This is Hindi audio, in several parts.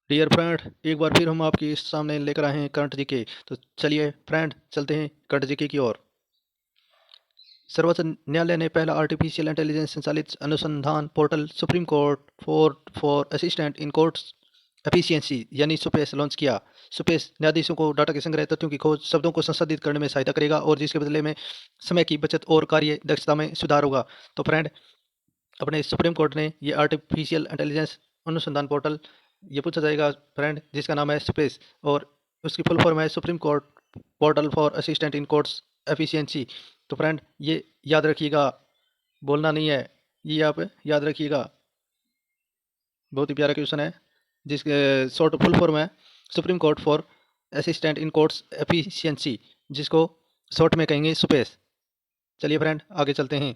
डियर फ्रेंड, एक बार फिर हम आपके सामने लेकर आए हैं करंट जीके। तो चलिए फ्रेंड, चलते हैं करंट जीके की ओर। सर्वोच्च न्यायालय ने पहला आर्टिफिशियल इंटेलिजेंस संचालित अनुसंधान portal supreme court for assistant in courts efficiency यानी सुपेस लॉन्च किया। सुपेस न्यायाधीशों को डाटा के संग्रह, तथ्यों की खोज, शब्दों को संसाधित करने में सहायता करेगा और जिसके बदले में समय की बचत और कार्य दक्षता में सुधार होगा। तो फ्रेंड, अपने सुप्रीम कोर्ट ने ये आर्टिफिशियल इंटेलिजेंस अनुसंधान पोर्टल, ये पूछा जाएगा फ्रेंड, जिसका नाम है स्पेस, और उसकी फुल फॉर्म है supreme court portal for assistant in courts efficiency. तो फ्रेंड, ये याद रखिएगा, बोलना नहीं है, ये आप याद रखिएगा। बहुत ही प्यारा क्वेश्चन है, जिसके शॉर्ट फुल फॉर्म है supreme court for assistant in courts efficiency, जिसको शॉर्ट में कहेंगे सुपेस। चलिए फ्रेंड, आगे चलते हैं।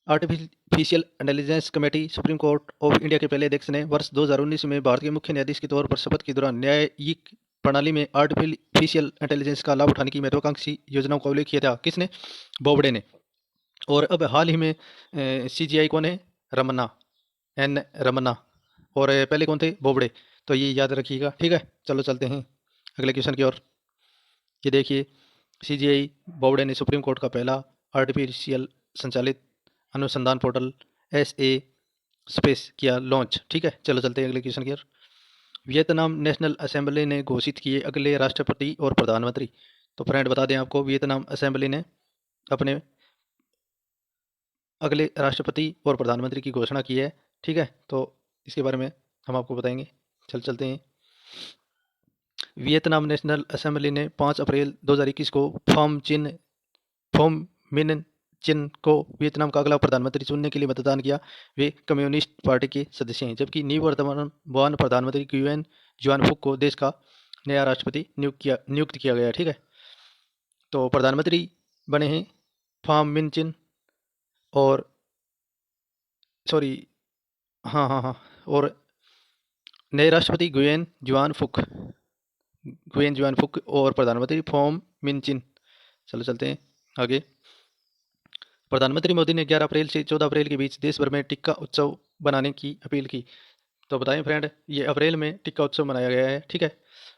Artificial intelligence committee supreme court of India के पहले अध्यक्ष ने वर्ष 2019 में भारत के मुख्य न्यायाधीश के तौर पर शपथ के दौरान न्यायिक प्रणाली में आर्टिफिशियल इंटेलिजेंस का लाभ उठाने की महत्वाकांक्षी योजनाओं का उल्लेख किया था। किसने? बोबडे ने। और अब हाल ही में सीजीआई कौन है? रमन्ना, एन रमन्ना। और पहले कौन थे? बोबडे। तो ये याद रखिएगा, ठीक है। चलो चलते हैं अगले क्वेश्चन की ओर। ये देखिए, सीजीआई बोबडे ने सुप्रीम कोर्ट का पहला आर्टिफिशियल संचालित अनुसंधान पोर्टल एस ए स्पेस किया लॉन्च, ठीक है। चलो चलते हैं अगले क्वेश्चन की ओर। वियतनाम नेशनल असेंबली ने घोषित किए अगले राष्ट्रपति और प्रधानमंत्री। तो फ्रेंड, बता दें आपको, वियतनाम असेंबली ने अपने अगले राष्ट्रपति और प्रधानमंत्री की घोषणा की है, ठीक है। तो इसके बारे में हम आपको बताएंगे। चलते हैं। वियतनाम नेशनल असेंबली ने 5 अप्रैल 2021 को फोम मिन चिन को वियतनाम का अगला प्रधानमंत्री चुनने के लिए मतदान किया। वे कम्युनिस्ट पार्टी के सदस्य हैं, जबकि निवर्तमान प्रधानमंत्री क्यूएन जुआन फुक को देश का नया राष्ट्रपति नियुक्त किया गया, ठीक है। तो प्रधानमंत्री बने हैं फाम मिन चिन, और सॉरी, हाँ हाँ हाँ, और नए राष्ट्रपति गुयेन जुआन फुक और प्रधानमंत्री फॉम मिन चिन। चलो चलते हैं आगे। प्रधानमंत्री मोदी ने 11 अप्रैल से 14 अप्रैल के बीच देश भर में टिक्का उत्सव बनाने की अपील की। तो बताएं फ्रेंड, ये अप्रैल में टिक्का उत्सव मनाया गया है, ठीक है।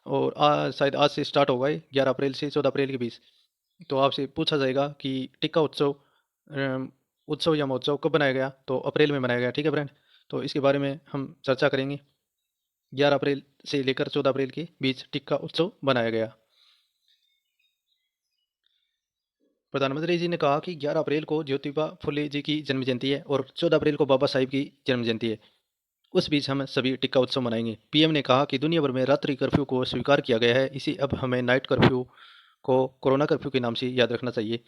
और शायद आज से स्टार्ट होगा ये, 11 अप्रैल से 14 अप्रैल के बीच। तो आपसे पूछा जाएगा कि टिक्का उत्सव उत्सव या महोत्सव कब बनाया गया? तो अप्रैल में मनाया गया, ठीक है फ्रेंड। तो इसके बारे में हम चर्चा करेंगे। 11 अप्रैल से लेकर 14 अप्रैल के बीच टिक्का उत्सव बनाया गया। प्रधानमंत्री जी ने कहा कि 11 अप्रैल को ज्योतिबा फुले जी की जन्म जयंती है और 14 अप्रैल को बाबा साहिब की जन्म जयंती है। उस बीच हम सभी टिक्का उत्सव मनाएंगे। पीएम ने कहा कि दुनिया भर में रात्रि कर्फ्यू को स्वीकार किया गया है, इसे अब हमें नाइट कर्फ्यू को कोरोना कर्फ्यू के नाम से याद रखना चाहिए।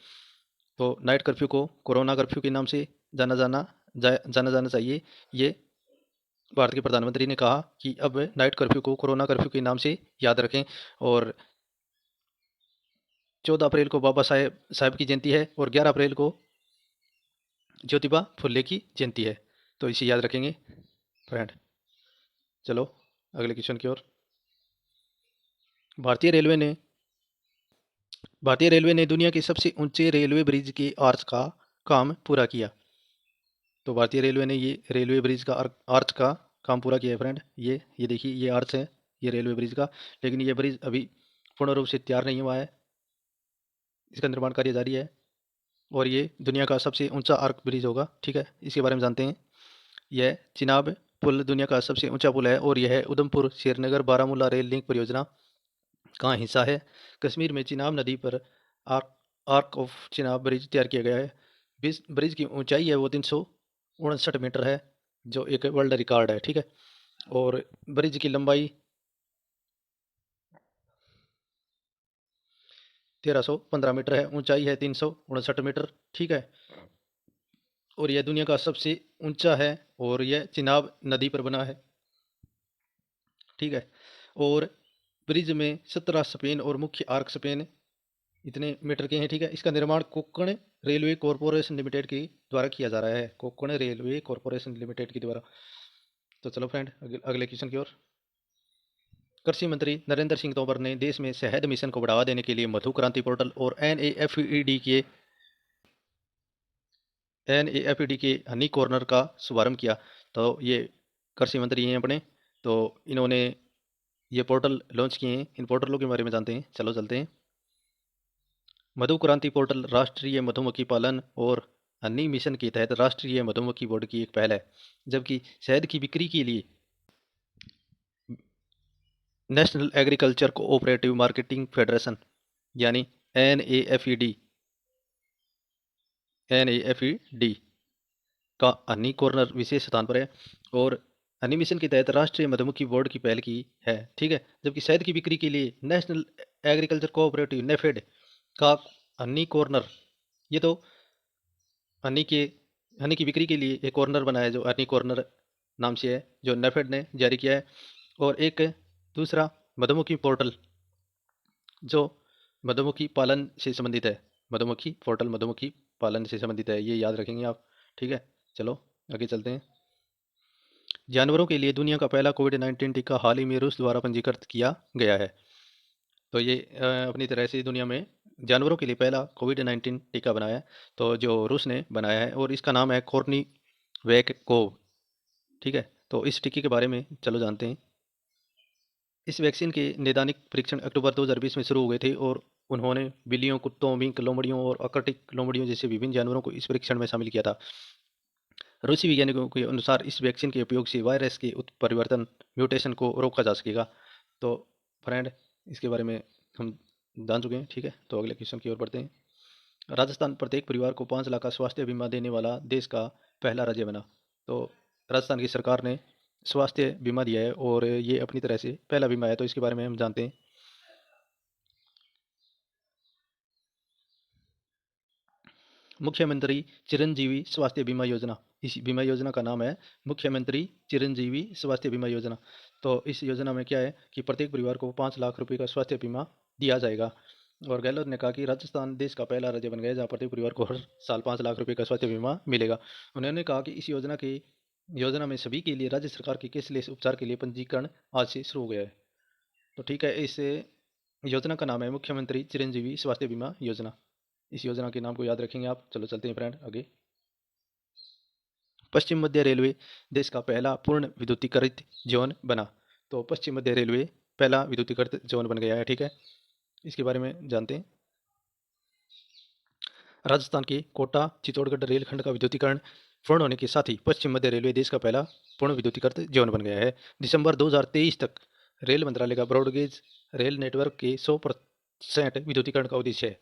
तो नाइट कर्फ्यू को कोरोना कर्फ्यू के नाम से जाना जाना चाहिए। ये भारत के प्रधानमंत्री ने कहा कि अब नाइट कर्फ्यू को कोरोना कर्फ्यू के नाम से याद रखें। और 14 अप्रैल को बाबा साहेब की जयंती है और 11 अप्रैल को ज्योतिबा फुल्ले की जयंती है। तो इसे याद रखेंगे फ्रेंड। चलो अगले क्वेश्चन की ओर। भारतीय रेलवे ने भारतीय रेलवे ने दुनिया के सबसे ऊंचे रेलवे ब्रिज के आर्च का काम पूरा किया। तो भारतीय रेलवे ने ये रेलवे ब्रिज का आर्च का काम पूरा किया है फ्रेंड। ये देखिए, ये आर्च है, ये रेलवे ब्रिज का। लेकिन ये ब्रिज अभी पूर्ण रूप से तैयार नहीं हुआ है, इसका निर्माण कार्य जारी है। और ये दुनिया का सबसे ऊंचा आर्क ब्रिज होगा, ठीक है। इसके बारे में जानते हैं। यह चिनाब पुल दुनिया का सबसे ऊंचा पुल है और यह उधमपुर श्रीनगर बारामूला रेल लिंक परियोजना का हिस्सा है। कश्मीर में चिनाब नदी पर arc arc of Chenab bridge तैयार किया गया है। ब्रिज की ऊंचाई है वो 359 मीटर है, जो एक वर्ल्ड रिकॉर्ड है, ठीक है। और ब्रिज की लंबाई 1315 मीटर है, ऊंचाई है 359 मीटर, ठीक है। और यह दुनिया का सबसे ऊंचा है और यह चिनाब नदी पर बना है, ठीक है। और ब्रिज में 17 स्पेन और मुख्य आर्क स्पेन इतने मीटर के हैं, ठीक है। इसका निर्माण कोंकण रेलवे कॉरपोरेशन लिमिटेड के द्वारा किया जा रहा है, कोंकण रेलवे कॉरपोरेशन लिमिटेड के द्वारा। तो चलो फ्रेंड, अगले क्वेश्चन की ओर। कृषि मंत्री नरेंद्र सिंह तोमर ने देश में शहद मिशन को बढ़ावा देने के लिए मधु क्रांति पोर्टल और एनएएफईडी के हनी कॉर्नर का शुभारंभ किया। तो ये कृषि मंत्री हैं अपने तो इन्होंने ये पोर्टल लॉन्च किए हैं। इन पोर्टलों के बारे में जानते हैं, चलो चलते हैं। मधु क्रांति पोर्टल राष्ट्रीय मधुमक्खी पालन और हनी मिशन के तहत राष्ट्रीय मधुमक्खी बोर्ड की एक पहल है, जबकि शहद की बिक्री के लिए national agriculture cooperative marketing federation यानी NAFED NAFED का हनी कॉर्नर विशेष स्थान पर है और हनी मिशन के तहत राष्ट्रीय मधुमक्खी बोर्ड की पहल की है, ठीक है। जबकि शहद की बिक्री के लिए नेशनल एग्रीकल्चर कोऑपरेटिव नेफेड का हनी कॉर्नर, ये तो हनी के हनी की बिक्री के लिए एक कॉर्नर बनाया है जो हनी कॉर्नर नाम से है, जो नेफेड ने जारी किया है। और एक दूसरा मधुमक्खी पोर्टल जो मधुमक्खी पालन से संबंधित है। मधुमक्खी पोर्टल मधुमक्खी पालन से संबंधित है, ये याद रखेंगे आप, ठीक है। चलो आगे चलते हैं। जानवरों के लिए दुनिया का पहला कोविड-19 टीका हाल ही में रूस द्वारा पंजीकृत किया गया है। तो ये अपनी तरह से दुनिया में जानवरों के लिए पहला कोविड-19 टीका बनाया है, तो जो रूस ने बनाया है, और इसका नाम है कॉर्नीवैक कोव, ठीक है। तो इस टीके के बारे में चलो जानते हैं। इस वैक्सीन के नैदानिक परीक्षण अक्टूबर 2020 में शुरू हुए थे और उन्होंने बिल्लियों, कुत्तों, मिंक, लोमड़ियों और अकटिक लोमड़ियों जैसे विभिन्न जानवरों को इस परीक्षण में शामिल किया था। रूसी वैज्ञानिकों के अनुसार इस वैक्सीन के उपयोग से वायरस के उत्परिवर्तन म्यूटेशन को रोका जा सकेगा। तो फ्रेंड, इसके बारे में हम जान चुके हैं, ठीक है। तो अगले क्वेश्चन की ओर बढ़ते हैं। राजस्थान प्रत्येक परिवार को 5 लाख का स्वास्थ्य बीमा देने वाला देश का पहला राज्य बना। तो राजस्थान की सरकार ने स्वास्थ्य बीमा दिया है और ये अपनी तरह से पहला बीमा है, तो इसके बारे में हम जानते हैं। मुख्यमंत्री चिरंजीवी स्वास्थ्य बीमा योजना, इस बीमा योजना का नाम है मुख्यमंत्री चिरंजीवी स्वास्थ्य बीमा योजना। तो इस योजना में क्या है कि प्रत्येक परिवार को 5 लाख रुपए का स्वास्थ्य बीमा दिया जाएगा। और गहलोत ने कहा कि राजस्थान देश का पहला राज्य बन गया जहाँ प्रत्येक परिवार को हर साल 5 लाख रुपए का स्वास्थ्य बीमा मिलेगा। उन्होंने कहा कि इस योजना में सभी के लिए राज्य सरकार के कैशलेस उपचार के लिए पंजीकरण आज से शुरू हो गया है। तो ठीक है, इस योजना का नाम है मुख्यमंत्री चिरंजीवी स्वास्थ्य बीमा योजना। इस योजना के नाम को याद रखेंगे आप। चलो चलते हैं फ्रेंड आगे। पश्चिम मध्य रेलवे देश का पहला पूर्ण विद्युतीकृत जोन बना। तो पश्चिम मध्य रेलवे पहला विद्युतीकृत जोन बन गया है, ठीक है। इसके बारे में जानते हैं। राजस्थान के कोटा चित्तौड़गढ़ रेलखंड का विद्युतीकरण पूर्ण होने के साथ ही पश्चिम मध्य रेलवे देश का पहला पूर्ण विद्युतीकृत जोन बन गया है। दिसंबर 2023 तक रेल मंत्रालय का ब्रॉडगेज रेल नेटवर्क के 100% विद्युतीकरण का उद्देश्य है।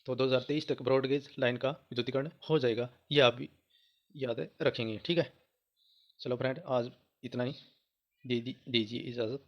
तो 2023 तक ब्रॉडगेज लाइन का विद्युतीकरण हो जाएगा, ये आप भी याद रखेंगे, ठीक है। चलो फ्रेंड, आज इतना ही, दीजिए इजाज़त।